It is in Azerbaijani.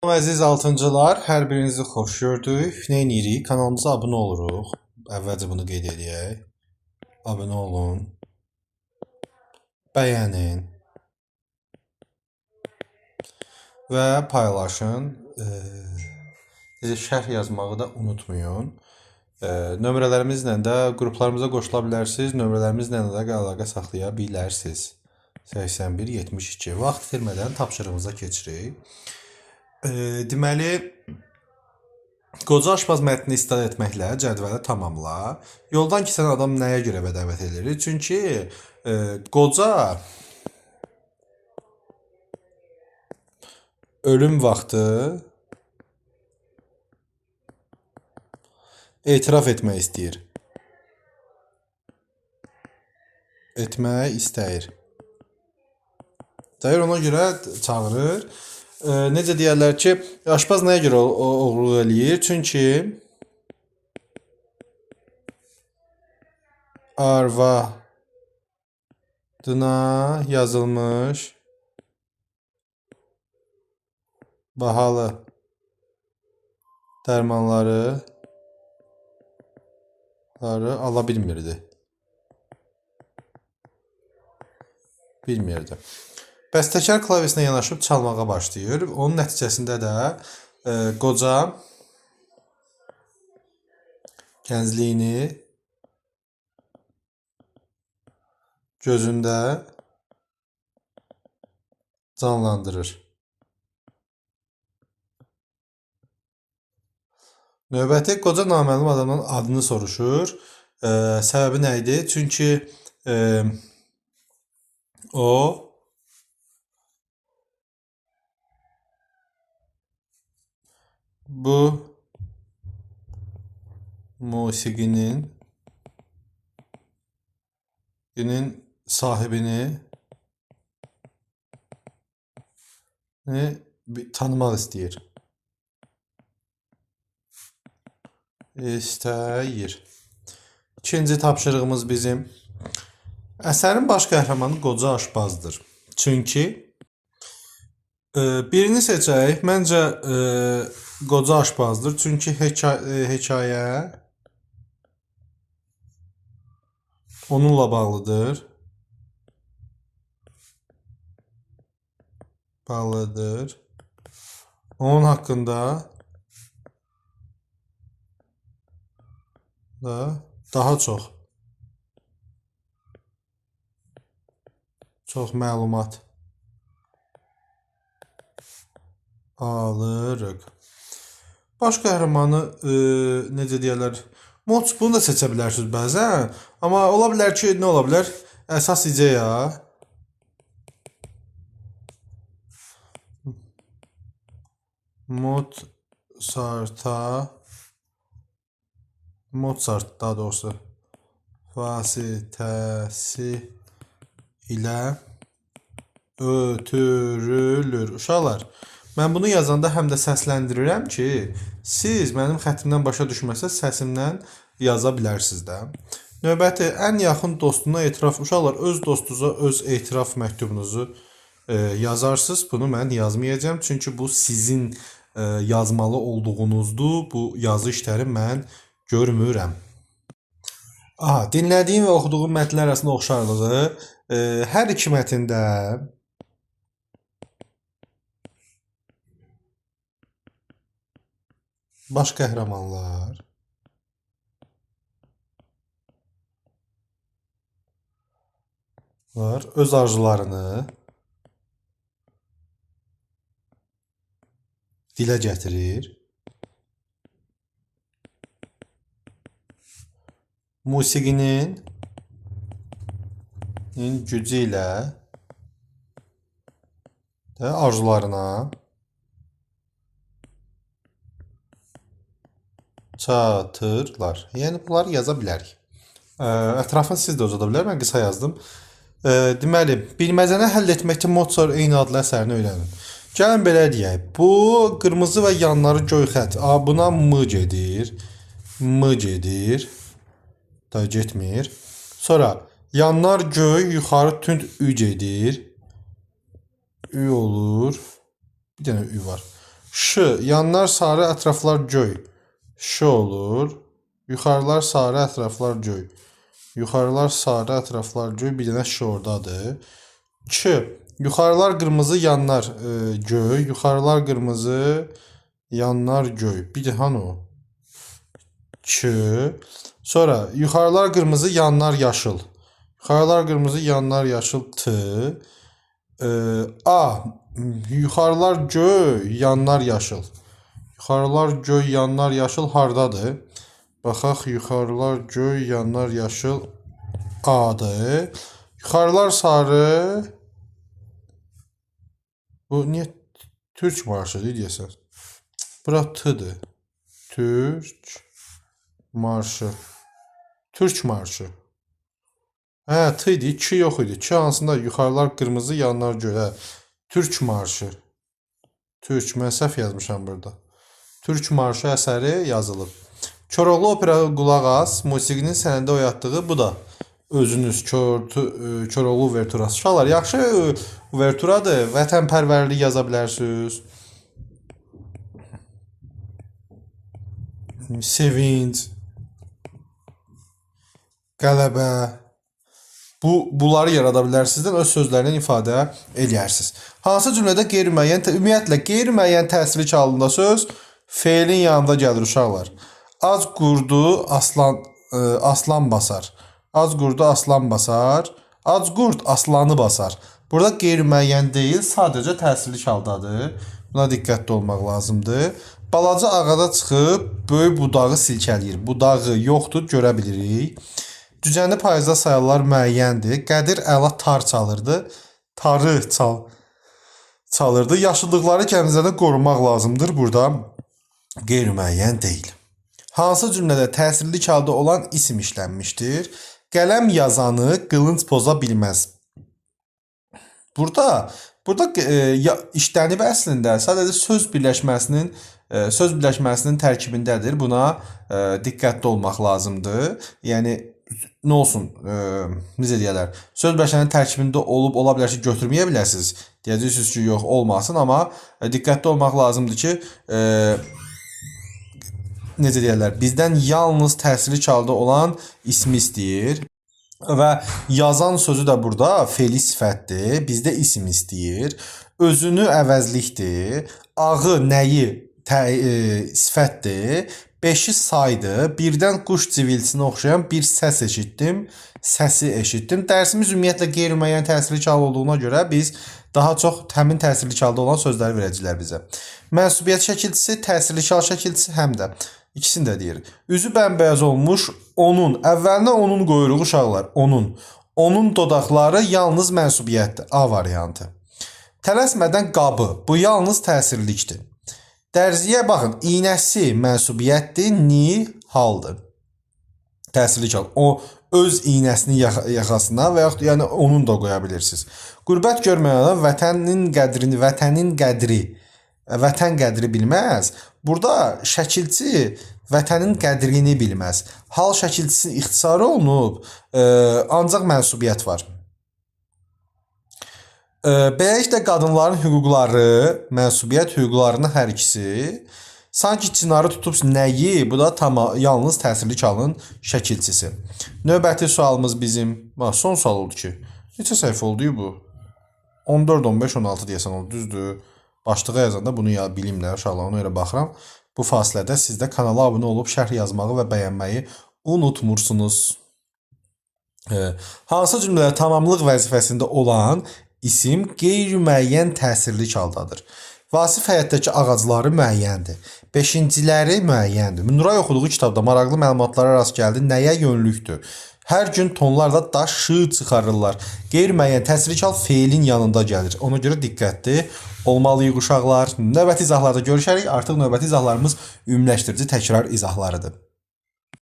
Əziz altıncılar, hər birinizi xoş gördük. Nə edirik? Kanalımıza abunə oluruq. Əvvəlcə bunu qeyd edək. Abunə olun. Bəyənin. Və paylaşın. Şərh yazmağı da unutmayın. Nömrələrimizlə də qruplarımıza qoşula bilərsiniz. Nömrələrimizlə də əlaqə saxlaya bilərsiniz. 81 72. Vaxt itirmədən tapşırığımıza keçirik. Deməli, qoca aşpaz mətnini istifadə etməklə cədvəli tamamla. Yoldan keçən adam nəyə görə dəvət edilir? Çünki qoca ölüm vaxtı etiraf etmək istəyir. Etmək istəyir. Ona görə çağırır. Necə deyərlər ki, aşpaz nəyə görə oğurluq eləyir? Çünki arvadına yazılmış bahalı dərmanları ala bilmirdi. Bəstəkar klavisinə yanaşıb çalmağa başlayır. Onun nəticəsində də qoca gəncliyini gözündə canlandırır. Növbəti qoca naməlum adamın adını soruşur. Səbəbi nə idi? Çünki o bu musiqinin sahibini tanımaq istəyir. İkinci tapşırığımız bizim. Əsərin baş qəhrəmanı qoca aşpazdır. Çünki birini seçək. Məncə qoca aşpazdır. Çünki hekayə onunla bağlıdır. Onun haqqında da daha çox məlumat alırıq. Baş qəhrəmanı necə deyərlər? Bunu da seçə bilərsiniz bəzən. Amma ola bilər ki, nə ola bilər? Əsas ideya Mozart daha doğrusu vasitəsi ilə ötürülür. Uşaqlar, mən bunu yazanda həm də səsləndirirəm ki, siz mənim xəttimdən başa düşməsəz səsimdən yaza bilərsiniz də. Növbəti, ən yaxın dostuna etiraf. Uşaqlar, öz dostunuza öz etiraf məktubunuzu yazarsınız. Bunu mən yazmayacağım. Çünki bu sizin yazmalı olduğunuzdur. Bu yazı işləri mən görmürəm. Dinlədiyim və oxuduğum mətnlər arasında oxşarlığı hər iki mətndə baş qəhrəmanlar öz arzularını dilə gətirir. Musiqinin gücü ilə də arzularına çatırlar. Yəni bunları yaza bilərik. Ətrafını siz də uzada bilər. Mən qısa yazdım. Deməli, bilməcəni həll etməkdə Mozart eyni adlı əsərini öyrənin. Gəlin belə deyək. Bu qırmızı və yanları göy xətt. Buna M gedir. Da getmir. Sonra yanlar göy, yuxarı tünd Ü gedir. Ü olur. Bir dənə Ü var. Ş, yanlar sarı, ətraflar göy. Ş olur. Yuxarılar sarı, ətraflar göy. Yuxarılar sarı, ətraflar göy. Bir dənə ş oradadır. Ç, yuxarılar qırmızı, yanlar göy. Yuxarılar qırmızı, yanlar göy. Bir də hanı o? Ç. Sonra yuxarılar qırmızı, yanlar yaşıl. Yuxarılar qırmızı, yanlar yaşıl. T. A. Yuxarılar göy, yanlar yaşıl. Yuxarılar göy, yanlar yaşıl hardadır? Baxaq, yuxarılar göy, yanlar yaşıl A'dır. Yuxarılar sarı. Bu niyə Türk marşıdır deyəsən? Bura T'dir. Türk marşı. Türk marşı. Hə, T idi, 2 yox idi. 2 hansında yuxarılar qırmızı, yanlar göy. Hə. Türk marşı. Türk, mən səhv yazmışam burada. Türk marşı əsəri yazılıb. Koroğlu opera qulaq as, musiqinin sənəndə oyatdığı bu da özünüz Koroğlu uverturası. Uşaqlar, yaxşı uverturadır. Vətənpərvərlik yaza bilərsiniz. Sevinç, qələbə. Bunları yarada bilərsiniz, öz sözlərindən ifadə edərsiniz. Hansı cümlədə ümumiyyətlə qeyri-müəyyən təsirli halında söz feilin yanında gəlir uşaqlar. Az qurdu aslan basar. Az qurdu aslan basar. Az qurd aslanı basar. Burada qeyri-müəyyən deyil, sadəcə təsirli haldadır. Buna diqqətli olmaq lazımdır. Balaca ağaca çıxıb böyük budağı silkələyir. Budağı yoxdur, görə bilirik. Cücəni payızda sayarlar müəyyəndir. Qədir əla tar çalırdı. Tarı çalırdı. Yaşıllıqları kəndizlərdə qorumaq lazımdır. Burada qeyri-müəyyən deyil. Hansı cümlədə təsirli halda olan isim işlənmişdir? Qələm yazanı qılınc poza bilməz. Burada işlənib əslində sadəcə söz birləşməsinin tərkibindədir. Buna diqqətli olmaq lazımdır. Yəni nə olsun, necə deyirlər? Söz birləşmənin tərkibində olub ola bilər ki, götürməyə bilərsiniz. Deyəcəksiniz ki, yox, olmasın, amma diqqətli olmaq lazımdır ki, necə deyirlər? Bizdən yalnız təsirli halda olan ismi istəyir. Və yazan sözü də burada fe'li sifətdir. Bizdə isim istəyir. Özünü əvəzlikdir. Ağı, nəyi sifətdir. 5'i saydı. Birdən quş civiltisine oxşayan bir səs eşitdim. Səsi eşitdim. Dərsimiz ümumiyyətlə qeyri-müəyyən təsirli hal olduğuna görə biz daha çox həmin təsirli halda olan sözləri verəcəklər bizə. Mənsubiyyət şəkilçisi, təsirli hal şəkilçisi həm də. İkisini də deyir. Üzü bəmbəyaz olmuş onun. Əvvəlinə onun qoyuruq uşaqlar. Onun dodaqları yalnız mənsubiyyətdir. A variantı. Tələsmədən qabı. Bu yalnız təsirlikdir. Dərziyə baxın. İynəsi mənsubiyyətdir. Ni haldır. Təsirlik hal. O öz iynəsini yaxasına və yaxud yəni onun da qoya bilirsiniz. Qürbət görməyən adam vətən qədri bilməz. Burada şəkilçi vətənin qədrini bilməz. Hal şəkilçisinin ixtisarı olunub, ancaq mənsubiyyət var. Beləliklə qadınların hüquqları, mənsubiyyət hüquqlarının hər ikisi sanki cinarı tutub nəyi? Bu da yalnız təsirli halın şəkilçisi. Növbəti sualımız bizim, son sual oldu ki, neçə səhifə oldu bu? 14, 15, 16 deyəsən oldu, düzdür. Başlığa yazanda bunu bilimlər, uşaqlar, ona görə baxıram. Bu fasilədə siz də kanala abunə olub şərh yazmağı və bəyənməyi unutmursunuz. Hansı cümlələr tamamlıq vəzifəsində olan isim qeyri-müəyyən təsirli haldadır? Vasif həyətdəki ağacları müəyyəndir. Beşinciləri müəyyəndir. Nuray oxuduğu kitabda maraqlı məlumatlara rast gəldi. Nəyə yönlükdür? Hər gün tonlarla daşı çıxarırlar. Qeyri-müəyyən təsirli hal feilin yanında gəlir. Ona görə diqqətli olmalıyıq uşaqlar. Növbəti izahlarda görüşərik. Artıq növbəti izahlarımız ümumiləşdirici təkrar izahlarıdır.